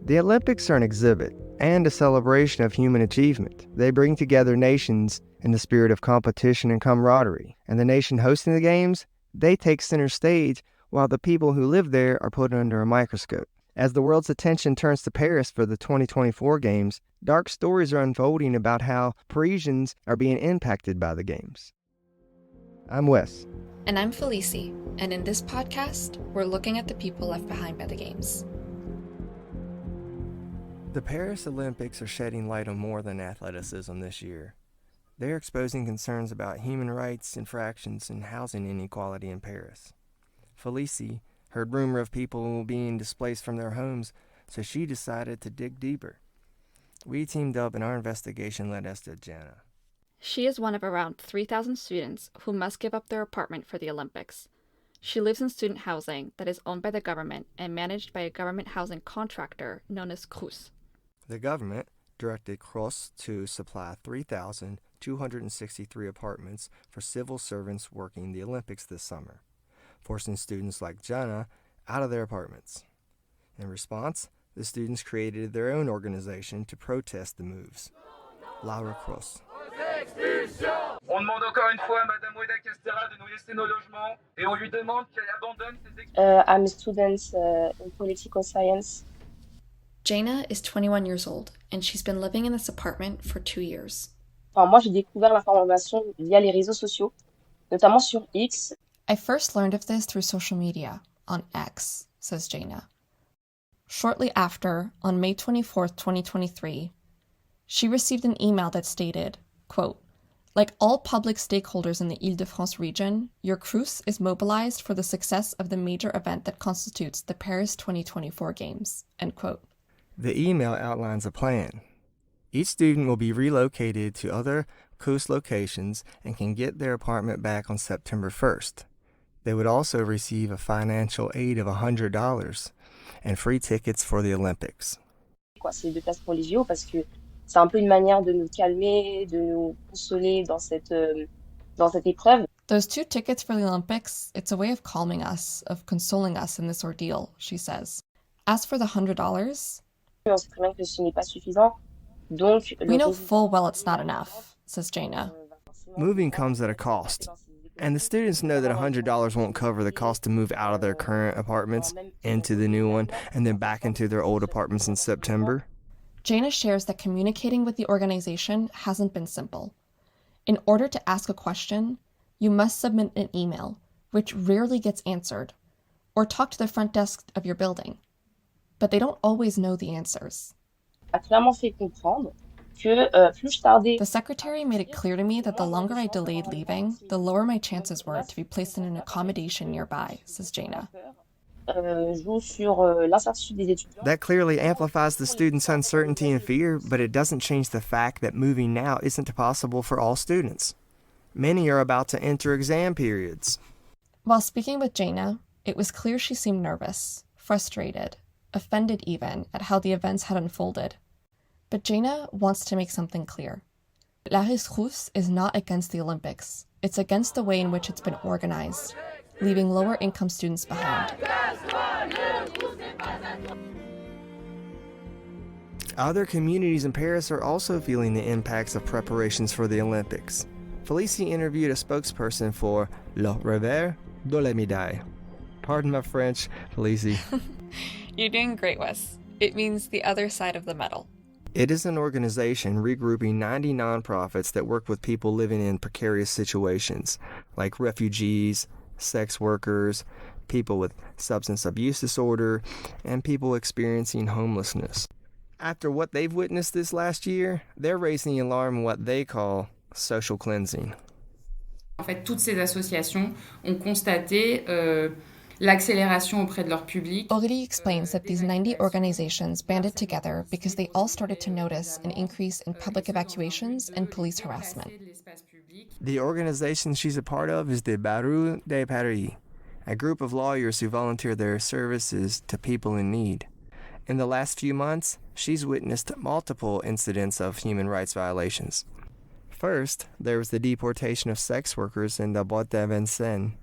The Olympics are an exhibit and a celebration of human achievement. They bring together nations in the spirit of competition and camaraderie. And the nation hosting the games, they take center stage while the people who live there are put under a microscope. As the world's attention turns to Paris for the 2024 Games, dark stories are unfolding about how Parisians are being impacted by the Games. I'm Wes. And I'm Félicie, and in this podcast, we're looking at the people left behind by the Games. The Paris Olympics are shedding light on more than athleticism this year. They're exposing concerns about human rights infractions and housing inequality in Paris. Félicie heard rumor of people being displaced from their homes, so she decided to dig deeper. We teamed up and our investigation led us to Jana. She is one of around 3,000 students who must give up their apartment for the Olympics. She lives in student housing that is owned by the government and managed by a government housing contractor known as Sprouse. The government directed Sprouse to supply 3,263 apartments for civil servants working the Olympics this summer, forcing students like Jana out of their apartments. In response, the students created their own organization to protest the moves. Laura Cross. On demande encore une fois à Madame Weda Castera de nous laisser nos logements et on lui demande qu'elle abandonne ses expériences. I'm a student in political science. Jana is 21 years old, and she's been living in this apartment for 2 years. Enfin, moi, j'ai découvert l'information via les réseaux sociaux, notamment sur X. I first learned of this through social media, on X, says Jana. Shortly after, on May 24th, 2023, she received an email that stated, quote, "Like all public stakeholders in the Île-de-France region, your Sprouse is mobilized for the success of the major event that constitutes the Paris 2024 Games," end quote. The email outlines a plan. Each student will be relocated to other Sprouse locations and can get their apartment back on September 1st. They would also receive a financial aid of $100 and free tickets for the Olympics. C'est 2 places pour les JO parce que c'est un peu une manière de nous calmer, de nous consoler dans cette épreuve. Those 2 tickets for the Olympics, it's a way of calming us, of consoling us in this ordeal, she says. As for the $100, On sait très bien que ce n'est pas suffisant. Donc, we know full well it's not enough, says Jana. Moving comes at a cost, and the students know that $100 won't cover the cost to move out of their current apartments into the new one and then back into their old apartments in September. Jana shares that communicating with the organization hasn't been simple. In order to ask a question, you must submit an email, which rarely gets answered, or talk to the front desk of your building. But they don't always know the answers. a clairement fait comprendre que plus je tardais. The secretary made it clear to me that the longer I delayed leaving, the lower my chances were to be placed in an accommodation nearby, says Jana. Joue sur l'incertitude des étudiants. That clearly amplifies the students' uncertainty and fear, but it doesn't change the fact that moving now isn't possible for all students. Many are about to enter exam periods. While speaking with Jana, it was clear she seemed nervous, frustrated, offended even at how the events had unfolded. But Jana wants to make something clear. La Sprouse is not against the Olympics. It's against the way in which it's been organized, leaving lower-income students behind. Other communities in Paris are also feeling the impacts of preparations for the Olympics. Félicie interviewed a spokesperson for Le Revers de la Médaille. Pardon my French, Félicie. You're doing great, Wes. It means the other side of the medal. It is an organization regrouping 90 nonprofits that work with people living in precarious situations, like refugees, sex workers, people with substance abuse disorder, and people experiencing homelessness. After what they've witnessed this last year, they're raising the alarm on what they call social cleansing. En fait, toutes ces associations ont constaté l'accélération auprès de leur public. Aurélie explains that these 90 organizations banded together because they all started to notice an increase in public evacuations and police harassment. The organization she's a part of is the Barreau de Paris, a group of lawyers who volunteer their services to people in need. In the last few months, she's witnessed multiple incidents of human rights violations. First, there was the deportation of sex workers in the Boîte de Vincennes.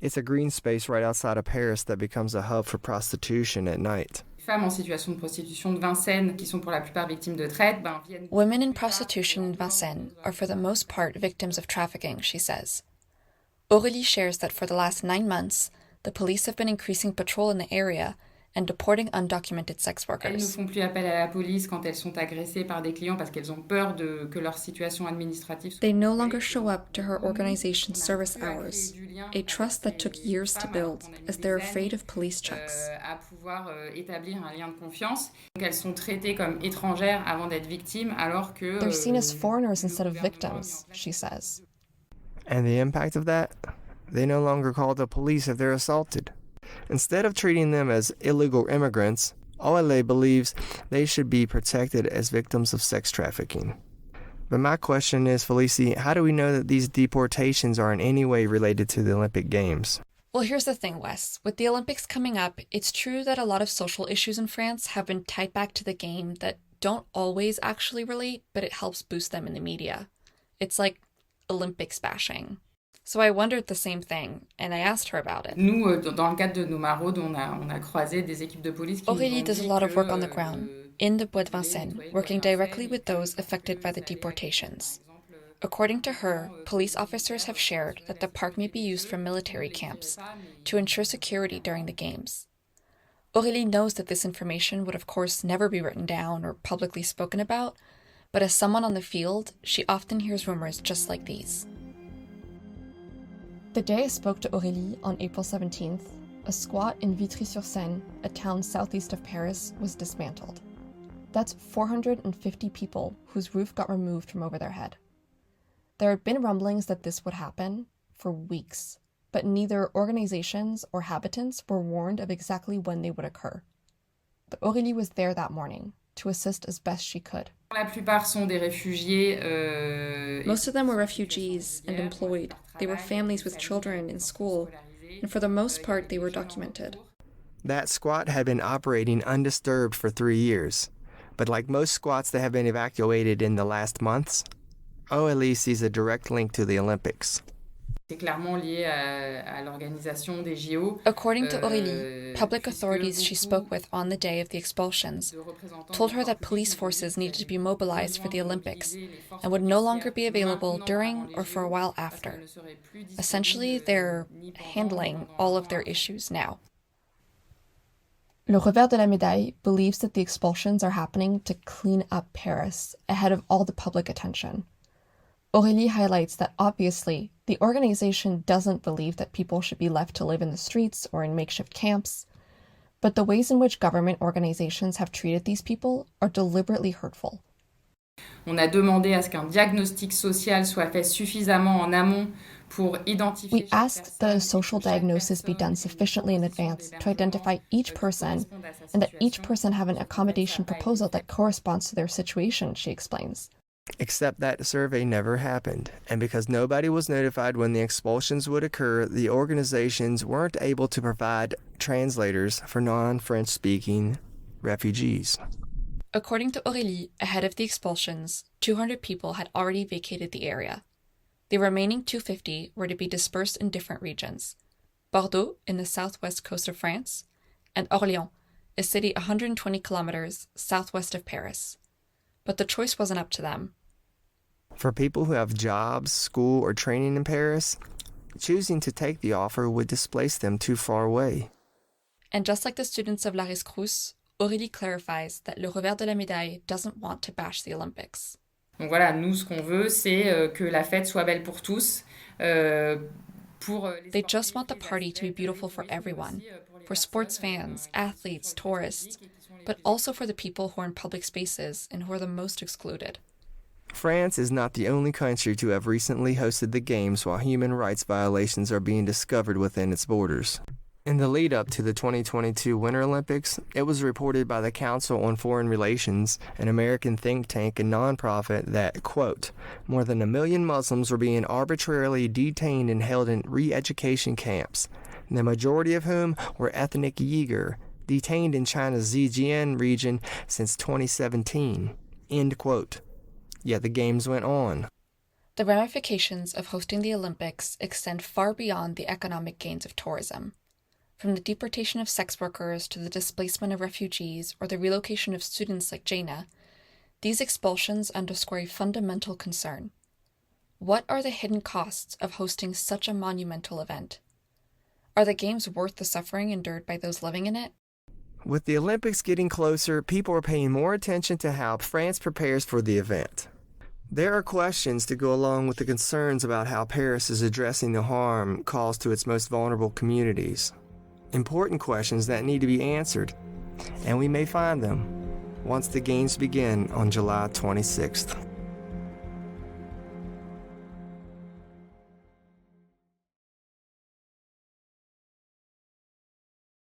It's a green space right outside of Paris that becomes a hub for prostitution at night. femmes en situation de prostitution de Vincennes, qui sont pour la plupart victimes de traite, viennent... Women in prostitution in Vincennes are for the most part victims of trafficking, she says. Aurélie shares that for the last 9 months, the police have been increasing patrol in the area and deporting undocumented sex Elles ne workers. font plus appel à la police quand elles sont agressées par des clients parce qu'elles ont peur que leur situation administrative soit... They no longer show up to her organization's service hours, a trust that took years to build, as they're afraid of police checks. À pouvoir établir un lien de confiance. Donc elles sont traitées comme étrangères avant d'être victimes, alors que... They're seen as foreigners instead of victims, she says. And the impact of that? They no longer call the police if they're assaulted. Instead of treating them as illegal immigrants, OLE believes they should be protected as victims of sex trafficking. But my question is, Félicie, how do we know that these deportations are in any way related to the Olympic Games? Well, here's the thing, Wes. With the Olympics coming up, it's true that a lot of social issues in France have been tied back to the game that don't always actually relate, but it helps boost them in the media. It's like Olympics bashing. So I wondered the same thing, and I asked her about it. Nous, dans le cadre de nos maraudes, on a croisé des équipes de police qui Aurélie does a lot of work on the que, ground, in the Bois de Vincennes, working directly with those affected by the deportations. According to her, police officers have shared that the park may be used for military camps to ensure security during the games. Aurélie knows that this information would of course never be written down or publicly spoken about, but as someone on the field, she often hears rumors just like these. The day I spoke to Aurélie on April 17th, a squat in Vitry-sur-Seine, a town southeast of Paris, was dismantled. That's 450 people whose roof got removed from over their head. There had been rumblings that this would happen for weeks, but neither organizations or habitants were warned of exactly when they would occur. But Aurélie was there that morning to assist as best she could. La plupart sont des réfugiés. Most of them were refugees and employed. They were families with children in school, and for the most part, they were documented. That squat had been operating undisturbed for 3 years, but like most squats that have been evacuated in the last months, OLE sees a direct link to the Olympics. C'est clairement lié à l'organisation des JO. According to Aurélie, public authorities she spoke with on the day of the expulsions told her that police forces needed to be mobilized for the Olympics and would no longer be available during or for a while after. Essentially, they're handling all of their issues now. Le Revers de la Médaille believes that the expulsions are happening to clean up Paris ahead of all the public attention. Aurélie highlights that obviously, the organization doesn't believe that people should be left to live in the streets or in makeshift camps, but the ways in which government organizations have treated these people are deliberately hurtful. On a demandé à ce qu'un diagnostic social soit fait suffisamment en amont pour identifier. We asked that a social diagnosis be done sufficiently in advance to identify each person and that each person have an accommodation proposal that corresponds to their situation, she explains. Except that survey never happened, and because nobody was notified when the expulsions would occur, the organizations weren't able to provide translators for non-French-speaking refugees. According to Aurélie, ahead of the expulsions, 200 people had already vacated the area. The remaining 250 were to be dispersed in different regions: Bordeaux in the southwest coast of France, and Orléans, a city 120 kilometers southwest of Paris. But the choice wasn't up to them. For people who have jobs, school, or training in Paris, choosing to take the offer would displace them too far away. And just like the students of La Rescrousse, Aurélie clarifies that Le Revers de la Médaille doesn't want to bash the Olympics. Donc voilà, nous, ce qu'on veut, c'est que la fête soit belle pour tous. They just want the party to be beautiful for everyone, for sports fans, athletes, tourists, but also for the people who are in public spaces and who are the most excluded. France is not the only country to have recently hosted the Games while human rights violations are being discovered within its borders. In the lead-up to the 2022 Winter Olympics, it was reported by the Council on Foreign Relations, an American think tank and nonprofit, that, quote, more than 1 million Muslims were being arbitrarily detained and held in re-education camps, the majority of whom were ethnic Uyghur, detained in China's Zhejiang region since 2017, end quote. Yet the Games went on. The ramifications of hosting the Olympics extend far beyond the economic gains of tourism. from the deportation of sex workers to the displacement of refugees or the relocation of students like Jaina, these expulsions underscore a fundamental concern. What are the hidden costs of hosting such a monumental event? Are the Games worth the suffering endured by those living in it? With the Olympics getting closer, people are paying more attention to how France prepares for the event. There are questions to go along with the concerns about how Paris is addressing the harm caused to its most vulnerable communities. Important questions that need to be answered, and we may find them once the Games begin on July 26th.